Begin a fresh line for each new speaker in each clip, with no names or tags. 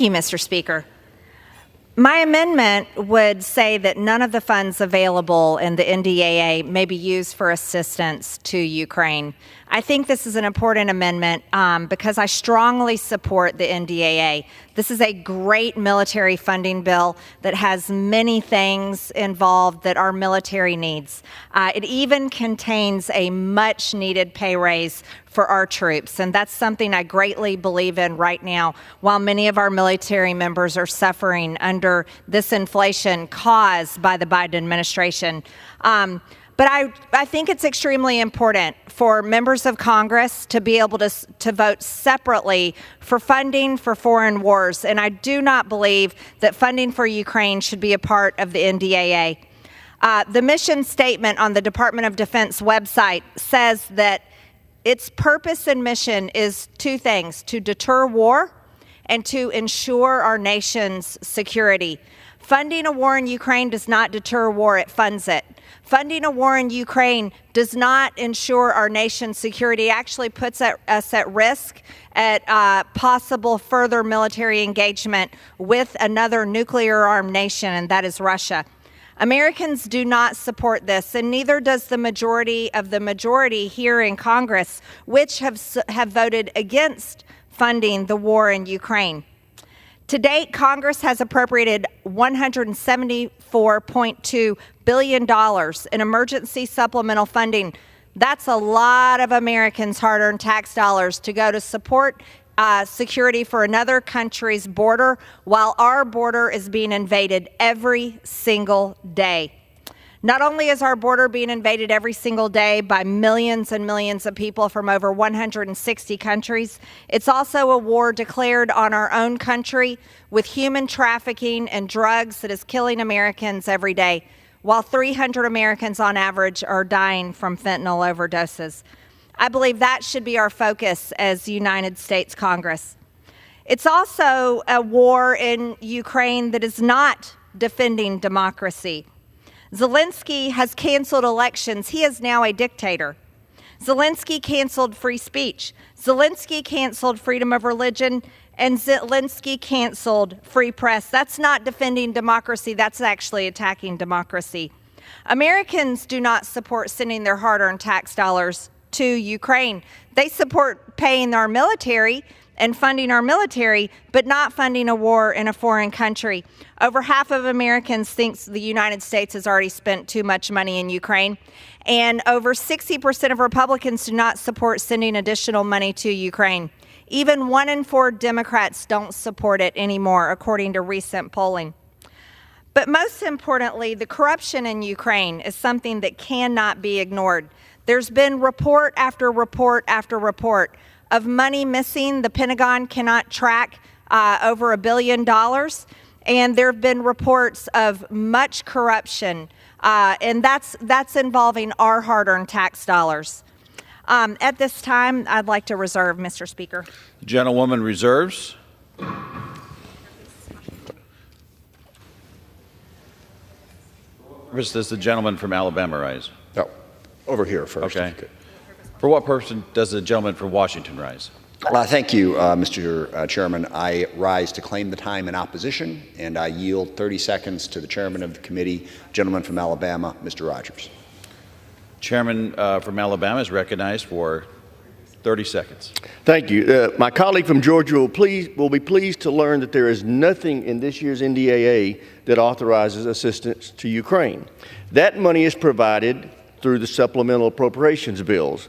Thank you, Mr. Speaker. My amendment would say that none of the funds available in the NDAA may be used for assistance to Ukraine. I think this is an important amendment because I strongly support the NDAA. This is a great military funding bill that has many things involved that our military needs. It even contains a much needed pay raise for our troops, and that's something I greatly believe in right now while many of our military members are suffering under this inflation caused by the Biden administration. But I think it's extremely important for members of Congress to be able to vote separately for funding for foreign wars, and I do not believe that funding for Ukraine should be a part of the NDAA. The mission statement on the Department of Defense website says that its purpose and mission is two things: to deter war and to ensure our nation's security. Funding a war in Ukraine does not deter war, it funds it. Funding a war in Ukraine does not ensure our nation's security. It actually puts us at risk at possible further military engagement with another nuclear-armed nation, and that is Russia. Americans do not support this, and neither does the majority of the majority here in Congress, which have voted against funding the war in Ukraine. To date, Congress has appropriated $174.2 billion in emergency supplemental funding. That's a lot of Americans' hard-earned tax dollars to go to support security for another country's border while our border is being invaded every single day. Not only is our border being invaded every single day by millions and millions of people from over 160 countries, it's also a war declared on our own country with human trafficking and drugs that is killing Americans every day, while 300 Americans on average are dying from fentanyl overdoses. I believe that should be our focus as the United States Congress. It's also a war in Ukraine that is not defending democracy. Zelensky has canceled elections. He is now a dictator. Zelensky canceled free speech. Zelensky canceled freedom of religion, and Zelensky canceled free press. That's not defending democracy. That's actually attacking democracy. Americans do not support sending their hard-earned tax dollars to Ukraine. They support paying our military and funding our military, but not funding a war in a foreign country. Over half of Americans think the United States has already spent too much money in Ukraine, and over 60% of Republicans do not support sending additional money to Ukraine. Even 1 in 4 Democrats don't support it anymore, according to recent polling. But most importantly, the corruption in Ukraine is something that cannot be ignored. There's been report after report after report of money missing. The Pentagon cannot track over $1 billion. And there have been reports of much corruption, and that's involving our hard-earned tax dollars. At this time, I'd like to reserve, Mr. Speaker.
The gentlewoman reserves. Does the gentleman from Alabama rise?
No, over here first.
Okay. For what person does the gentleman from Washington rise?
Thank you, Mr. Chairman. I rise to claim the time in opposition, and I yield 30 seconds to the chairman of the committee, gentleman from Alabama, Mr. Rogers.
Chairman from Alabama is recognized for 30 seconds.
Thank you. My colleague from Georgia will be pleased to learn that there is nothing in this year's NDAA that authorizes assistance to Ukraine. That money is provided through the supplemental appropriations bills.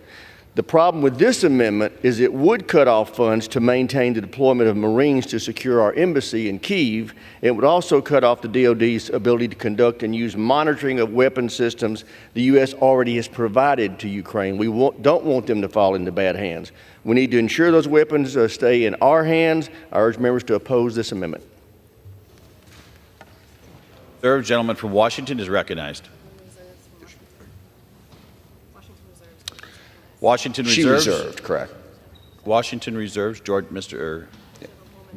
The problem with this amendment is it would cut off funds to maintain the deployment of Marines to secure our embassy in Kyiv. It would also cut off the DoD's ability to conduct and use monitoring of weapon systems the U.S. already has provided to Ukraine. We don't want them to fall into bad hands. We need to ensure those weapons stay in our hands. I urge members to oppose this amendment.
The third gentleman from Washington is recognized. Washington reserves.
She reserved, correct.
Washington reserves.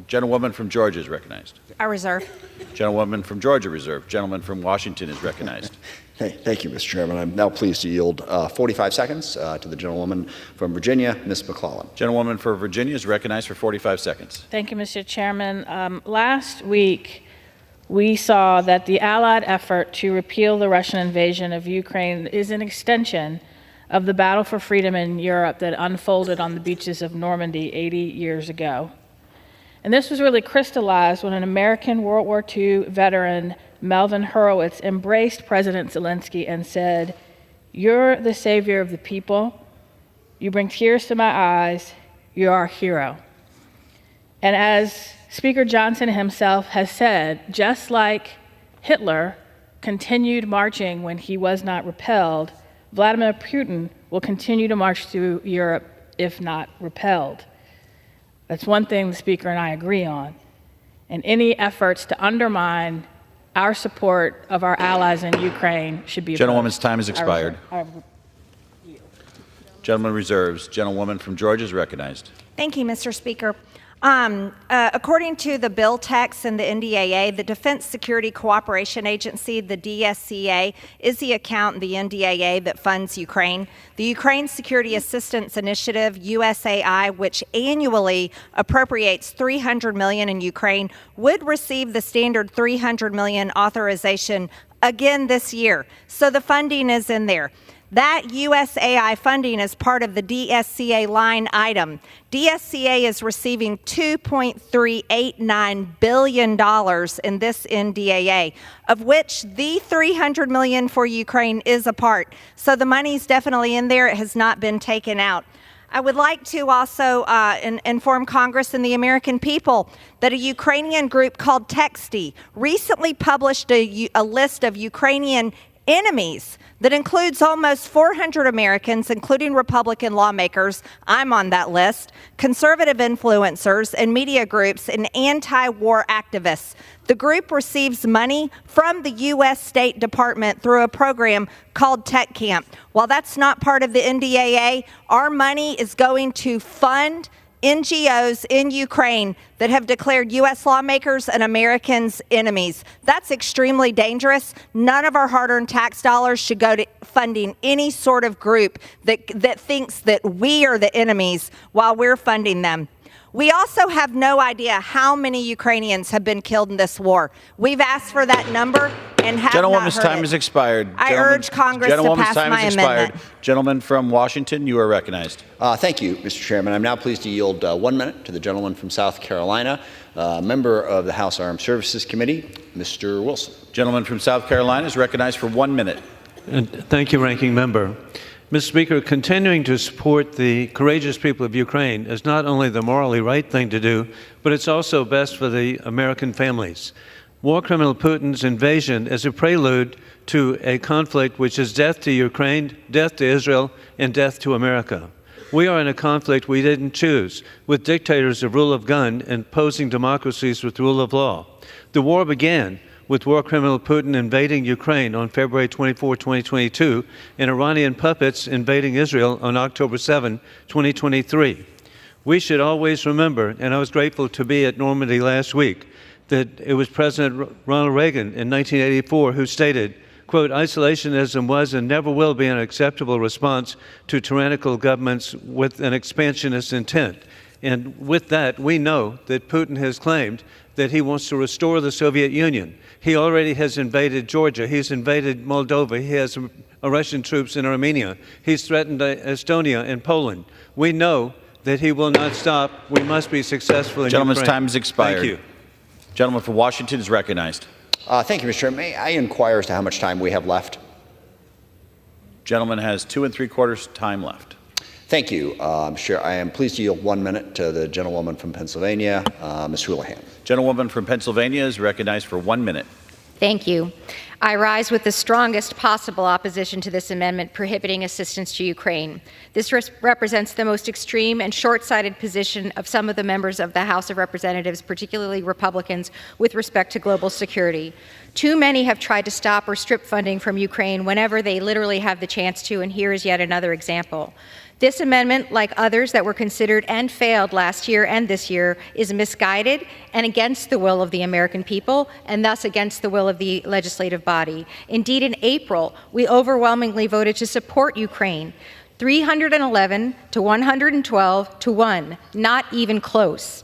Gentlewoman from Georgia is recognized.
I reserve.
Gentlewoman from Georgia reserved. Gentleman from Washington is recognized.
Thank you, Mr. Chairman. I'm now pleased to yield 45 seconds to the gentlewoman from Virginia, Ms. McClellan.
Gentlewoman for Virginia is recognized for 45 seconds.
Thank you, Mr. Chairman. Last week, we saw that the Allied effort to repeal the Russian invasion of Ukraine is an extension of the battle for freedom in Europe that unfolded on the beaches of Normandy 80 years ago. And this was really crystallized when an American World War II veteran, Melvin Hurwitz, embraced President Zelensky and said, "You're the savior of the people. You bring tears to my eyes. You're our hero." And as Speaker Johnson himself has said, just like Hitler continued marching when he was not repelled, Vladimir Putin will continue to march through Europe if not repelled. That's one thing the Speaker and I agree on. And any efforts to undermine our support of our allies in Ukraine should be opposed.
Gentlewoman's time has expired. Gentleman reserves. Gentlewoman from Georgia is recognized.
Thank you, Mr. Speaker. According to the bill text in the NDAA, the Defense Security Cooperation Agency, the DSCA, is the account in the NDAA that funds Ukraine. The Ukraine Security Assistance Initiative, USAI, which annually appropriates $300 million in Ukraine, would receive the standard $300 million authorization again this year. So the funding is in there. That USAI funding is part of the DSCA line item. DSCA is receiving $2.389 billion in this NDAA, of which the $300 million for Ukraine is a part. So the money's definitely in there. It has not been taken out. I would like to also inform Congress and the American people that a Ukrainian group called Texty recently published a list of Ukrainian enemies that includes almost 400 Americans, including Republican lawmakers. I'm on that list, conservative influencers and media groups and anti-war activists. The group receives money from the U.S. State Department through a program called Tech Camp. While that's not part of the NDAA, our money is going to fund NGOs in Ukraine that have declared U.S. lawmakers and Americans enemies. That's extremely dangerous. None of our hard-earned tax dollars should go to funding any sort of group that thinks that we are the enemies while we're funding them. We also have no idea how many Ukrainians have been killed in this war. We've asked for that number and have
Gentlewoman's
not heard
time
it.
has expired.
I urge Congress to pass my amendment.
Gentleman from Washington, you are recognized.
Thank you, Mr. Chairman. I'm now pleased to yield 1 minute to the gentleman from South Carolina, member of the House Armed Services Committee, Mr. Wilson.
Gentleman from South Carolina is recognized for 1 minute.
Thank you, Ranking Member. Mr. Speaker, continuing to support the courageous people of Ukraine is not only the morally right thing to do, but it's also best for the American families. War criminal Putin's invasion is a prelude to a conflict which is death to Ukraine, death to Israel, and death to America. We are in a conflict we didn't choose, with dictators of rule of gun imposing democracies with rule of law. The war began with war criminal Putin invading Ukraine on February 24, 2022, and Iranian puppets invading Israel on October 7, 2023. We should always remember, and I was grateful to be at Normandy last week, that it was President Ronald Reagan in 1984 who stated, quote, "Isolationism was and never will be an acceptable response to tyrannical governments with an expansionist intent." And with that, we know that Putin has claimed that he wants to restore the Soviet Union. He already has invaded Georgia. He's invaded Moldova. He has Russian troops in Armenia. He's threatened Estonia and Poland. We know that he will not stop. We must be successful in
Gentleman's
Ukraine.
time has expired.
Thank you.
Gentleman from Washington is recognized.
Thank you, Mr. Chairman. May I inquire as to how much time we have left?
Gentleman has 2 3/4 time left.
Thank you, Mr. Chair. I am pleased to yield 1 minute to the gentlewoman from Pennsylvania, Ms. Houlihan.
Gentlewoman from Pennsylvania is recognized for 1 minute.
Thank you. I rise with the strongest possible opposition to this amendment prohibiting assistance to Ukraine. This represents the most extreme and short-sighted position of some of the members of the House of Representatives, particularly Republicans, with respect to global security. Too many have tried to stop or strip funding from Ukraine whenever they literally have the chance to, and here is yet another example. This amendment, like others that were considered and failed last year and this year, is misguided and against the will of the American people, and thus against the will of the legislative body. Indeed, in April, we overwhelmingly voted to support Ukraine, 311 to 112 to 1, not even close,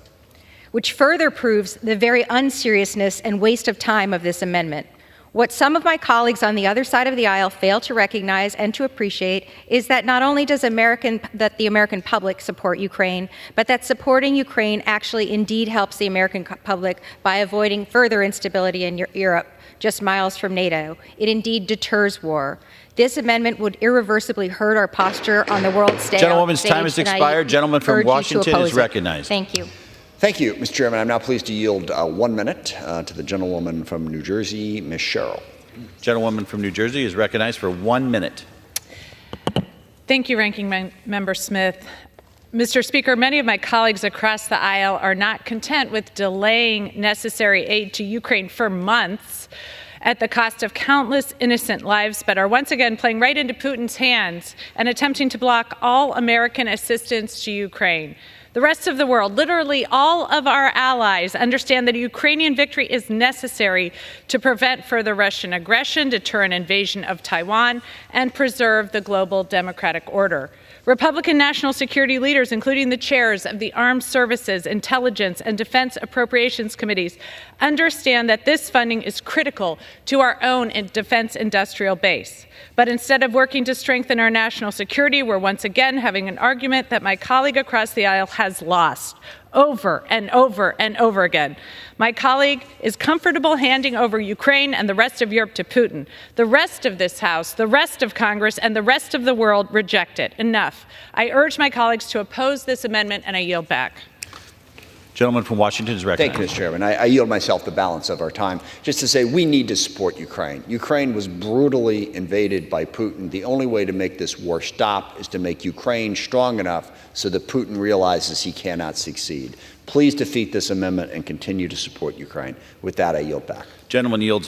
which further proves the very unseriousness and waste of time of this amendment. What some of my colleagues on the other side of the aisle fail to recognize and to appreciate is that not only does the American public support Ukraine, but that supporting Ukraine actually indeed helps the American public by avoiding further instability in Europe, just miles from NATO. It indeed deters war. This amendment would irreversibly hurt our posture on the world stage.
Gentlewoman's time has expired. Gentleman from Washington is recognized.
Thank you.
Thank you, Mr. Chairman. I'm now pleased to yield 1 minute to the gentlewoman from New Jersey, Ms. Sherrill.
Gentlewoman from New Jersey is recognized for 1 minute.
Thank you, Ranking Member Smith. Mr. Speaker, many of my colleagues across the aisle are not content with delaying necessary aid to Ukraine for months at the cost of countless innocent lives, but are once again playing right into Putin's hands and attempting to block all American assistance to Ukraine. The rest of the world, literally all of our allies, understand that a Ukrainian victory is necessary to prevent further Russian aggression, deter an invasion of Taiwan, and preserve the global democratic order. Republican national security leaders, including the chairs of the Armed Services, Intelligence, and Defense Appropriations Committees, understand that this funding is critical to our own defense industrial base. But instead of working to strengthen our national security, we're once again having an argument that my colleague across the aisle has lost over and over and over again. My colleague is comfortable handing over Ukraine and the rest of Europe to Putin. The rest of this House, the rest of Congress, and the rest of the world reject it. Enough. I urge my colleagues to oppose this amendment, and I yield back.
Gentleman from Washington is recognized.
Thank you, Mr. Chairman. I yield myself the balance of our time just to say we need to support Ukraine. Ukraine was brutally invaded by Putin. The only way to make this war stop is to make Ukraine strong enough so that Putin realizes he cannot succeed. Please defeat this amendment and continue to support Ukraine. With that, I yield back.
Gentleman yields.